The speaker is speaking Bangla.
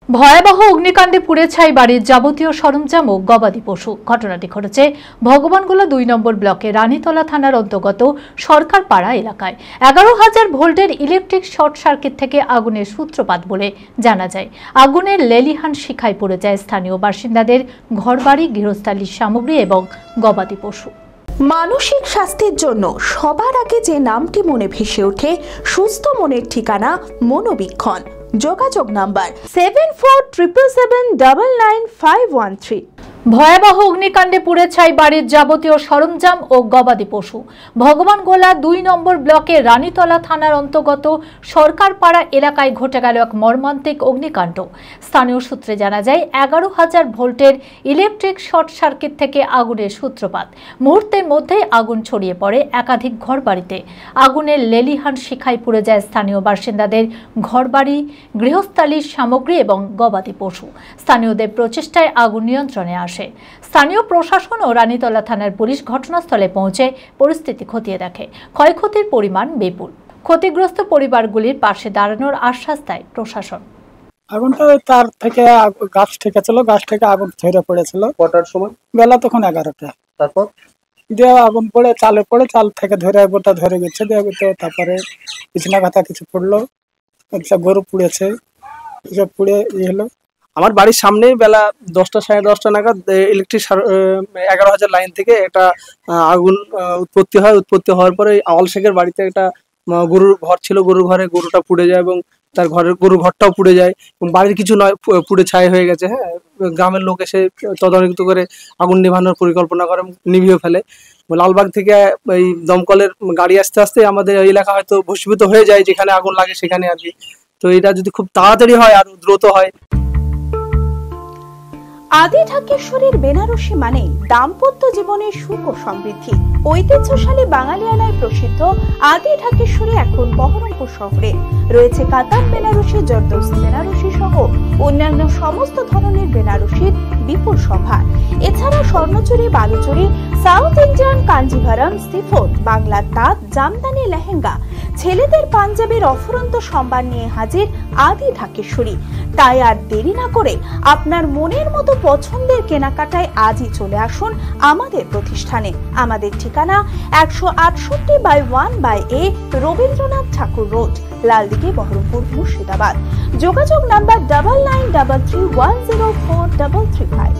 ভয়াবহ অগ্নিকাণ্ডে পুড়ে ছাই বাড়ির যাবতীয় সরঞ্জাম ও গবাদি পশু। ঘটনাটি ঘটেছে ভগবানগোলা ২ নম্বর ব্লকে রানীতলা থানার অন্তর্গত সরকারপাড়া এলাকায়। ১১,০০০ ভোল্টের ইলেকট্রিক শর্ট সার্কিট থেকে আগুনের সূত্রপাত বলে জানা যায়। আগুনের লেলিহান শিখায় পড়ে যায় স্থানীয় বাসিন্দাদের ঘরবাড়ি, গৃহস্থালির সামগ্রী এবং গবাদি পশু। মানসিক স্বাস্থ্যের জন্য সবার আগে যে নামটি মনে ভেসে ওঠে, সুস্থ মনের ঠিকানা মনোবীক্ষণ। যোগাযোগ নাম্বার 7477799513। ভয়াবহ অগ্নিকাণ্ডে পুড়ে ছাই বাড়ির যাবতীয় সরঞ্জাম ও গবাদি পশু। ভগবানগোলা ২ নম্বর ব্লকের রানীতলা থানার অন্তর্গত সরকারপাড়া এলাকায় ঘটে গেল এক মর্মান্তিক অগ্নিকাণ্ড। স্থানীয় সূত্রে জানা যায় ১১,০০০ ভোল্টের ইলেকট্রিক শর্ট সার্কিট থেকে আগুনের সূত্রপাত। মুহূর্তের মধ্যেই আগুন ছড়িয়ে পড়ে একাধিক ঘরবাড়িতে। আগুনের লেলিহান শিখায় পুড়ে যায় স্থানীয় বাসিন্দাদের ঘরবাড়ি, গৃহস্থালির সামগ্রী এবং গবাদি পশু। স্থানীয়দের প্রচেষ্টায় আগুন নিয়ন্ত্রণে আসে। স্থানীয় প্রশাসন ও রানীতলা থানার পুলিশ ঘটনাস্থলে পৌঁছে পরিস্থিতি খতিয়ে দেখে। ক্ষয়ক্ষতির পরিমাণ বিপুল। ক্ষতিগ্রস্ত পরিবারগুলির পাশে দাঁড়ানোর আশ্বাস দেয় প্রশাসন। আগুনটা তার থেকে গাছ থেকে ছিল, গাছ থেকে আগুন ছড়িয়ে পড়েছিল। কটার সময়? বেলা তখন ১১টা। তারপর দিয়ে আগুন পড়ে চাল থেকে ধরে গোটা ধরে গেছে। তারপরে বিছনা কাঁথা কিছু পড়লো, গরু পুড়েছে, এসব পুড়ে হলো। আমার বাড়ির সামনেই বেলা ১০টা সাড়ে ১০টা নাগাদ ইলেকট্রিক ১১,০০০ লাইন থেকে একটা আগুন উৎপত্তি হয়। উৎপত্তি হওয়ার পরে আওয়াল শেখের বাড়িতে একটা গরুর ঘর ছিল, গরুর ঘরে গরুটা পুড়ে যায় এবং তার গরুর ঘরটাও পুড়ে যায় এবং বাড়ির কিছু নয়, পুড়ে ছাই হয়ে গেছে। হ্যাঁ, গ্রামের লোক এসে তদারকি করে আগুন নেভানোর পরিকল্পনা করে, নিভিয়ে ফেলে। লালবাগ থেকে এই দমকলের গাড়ি আসতে আসতে আমাদের এলাকা হয়তো ভস্মীভূত হয়ে যায়, যেখানে আগুন লাগে সেখানে আর কি। তো এটা যদি খুব তাড়াতাড়ি হয় আর দ্রুত হয়। আদি ঢাকেশ্বরীর বেনারসি মানে দাম্পত্য জীবনের সুখ ও সমৃদ্ধি। ঐতিহ্যশালী বাঙালিয়ানায় প্রসিদ্ধ আদি ঢাকেশ্বরী এখন বহরমপুর শহরে রয়েছে। কাতান বেনারসি, জর্দৌসি বেনারসি সহ অন্যান্য সমস্ত ধরনের বেনারসির বিপুল সম্ভার। এছাড়া Swarnachuri, Baluchari, South Indian Kanjivaram, chiffon, বাংলার তাঁত, জামদানি, লেহেঙ্গা, ছেলেদের পাঞ্জাবের অফুরন্ত সম্ভার নিয়ে হাজির আদি ঢাকেশ্বরী। তাই আর দেরি না করে আপনার মনের মতো পছন্দের কেনাকাটায় আজই চলে আসুন আমাদের প্রতিষ্ঠানে। আমাদের ঠিকানা ১৬৮/1/A রবীন্দ্রনাথ ঠাকুর রোড, লালদিঘি, বহরমপুর, মুর্শিদাবাদ। যোগাযোগ নাম্বার 9933104335।